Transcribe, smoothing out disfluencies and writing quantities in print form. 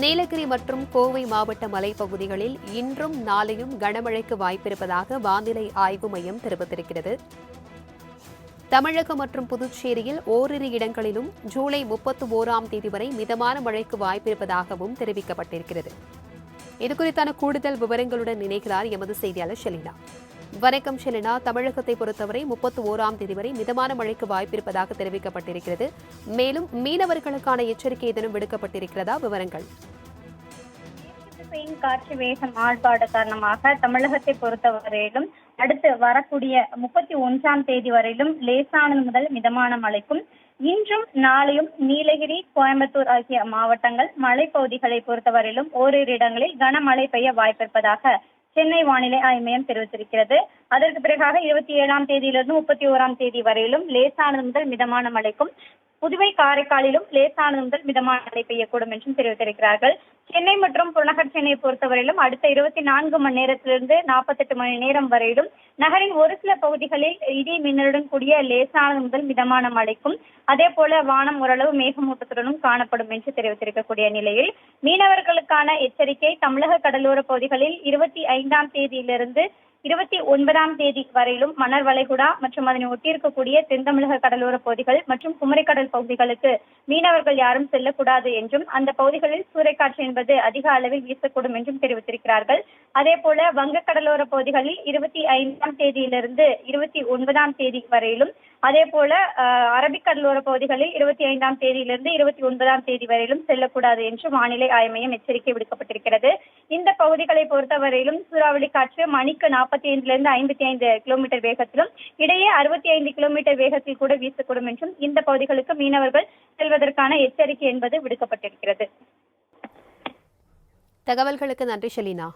நீலகிரி மற்றும் கோவை மாவட்ட மலைப்பகுதிகளில் இன்றும் நாளையும் கனமழைக்கு வாய்ப்பிருப்பதாக வானிலை ஆய்வு மையம் தெரிவித்திருக்கிறது. தமிழகம் மற்றும் புதுச்சேரியில் ஓரிரு இடங்களிலும் ஜூலை 31ஆம் தேதி வரை மிதமான மழைக்கு வாய்ப்பிருப்பதாகவும் தெரிவிக்கப்பட்டிருக்கிறது. இதுகுறித்தான கூடுதல் விவரங்களுடன் இணைகிறார் எமது செய்தியாளர் ஷெலினா. வணக்கம் ஷெலினா. தமிழகத்தை பொறுத்தவரை 31ஆம் தேதி வரை மிதமான மழைக்கு வாய்ப்பிருப்பதாக தெரிவிக்கப்பட்டிருக்கிறது. மேலும் மீனவர்களுக்கான எச்சரிக்கை ஏதேனும் விடுக்கப்பட்டிருக்கிறதா? விவரங்கள். காற்று வேக மாறுபாடு காரணமாக தமிழகத்தை பொறுத்தவரையிலும் அடுத்து வரக்கூடிய 31ஆம் தேதி வரையிலும் லேசானது முதல் மிதமான மழைக்கும், இன்றும் நாளையும் நீலகிரி, கோயம்புத்தூர் ஆகிய மாவட்டங்கள் மலைப்பகுதிகளை பொறுத்தவரையிலும் ஓரிரு இடங்களில் கனமழை பெய்ய வாய்ப்பிருப்பதாக சென்னை வானிலை ஆய்வு மையம் தெரிவித்திருக்கிறது. அதற்கு பிறகாக 27ஆம் தேதியிலிருந்து 31ஆம் தேதி வரையிலும் லேசானது முதல் மிதமான மழைக்கும், புதுவை, காரைக்காலிலும் லேசானது முதல் மிதமான மழை பெய்யக்கூடும் என்றும் தெரிவித்திருக்கிறார்கள். சென்னை மற்றும் புறநகர் சென்னையை பொறுத்தவரையிலும் அடுத்த 24 மணி நேரத்திலிருந்து 48 மணி நேரம் வரையிலும் நகரின் ஒரு சில பகுதிகளில் இடி மின்னலுடன் கூடிய லேசானது முதல் மிதமான மழைக்கும், அதே போல வானம் ஓரளவு மேகமூட்டத்துடனும் காணப்படும் என்று தெரிவித்திருக்கக்கூடிய நிலையில் மீனவர்களுக்கான எச்சரிக்கை தமிழக கடலோர பகுதிகளில் 25ஆம் தேதியிலிருந்து 29ஆம் தேதி வரையிலும் மன்னார் வளைகுடா மற்றும் அதனை ஒட்டியிருக்கக்கூடிய தென் தமிழக கடலோர பகுதிகள் மற்றும் குமரிக்கடல் பகுதிகளுக்கு மீனவர்கள் யாரும் செல்லக்கூடாது என்றும், அந்த பகுதிகளில் சூறைக்காற்று என்பது அதிக அளவில் வீசக்கூடும் என்றும் தெரிவித்திருக்கிறார்கள். அதே போல வங்க கடலோர பகுதிகளில் 25ஆம் தேதியிலிருந்து 29ஆம் தேதி வரையிலும், அதே போல அரபிக்கடலோர பகுதிகளில் 25ஆம் தேதியிலிருந்து 29ஆம் தேதி வரையிலும் செல்லக்கூடாது என்று வானிலை ஆய்வு மையம் எச்சரிக்கை விடுக்கப்பட்டிருக்கிறது. இந்த பகுதிகளை பொறுத்தவரையிலும் சூறாவளி காற்று மணிக்கு 45லிருந்து 55 கிலோமீட்டர் வேகத்திலும், இடையே 65 கிலோமீட்டர் வேகத்தில் கூட வீசக்கூடும் என்றும் இந்த பகுதிகளுக்கு மீனவர்கள் செல்வதற்கான எச்சரிக்கை என்பது விடுக்கப்பட்டிருக்கிறது. தகவல்களுக்கு நன்றி ஷெலினா.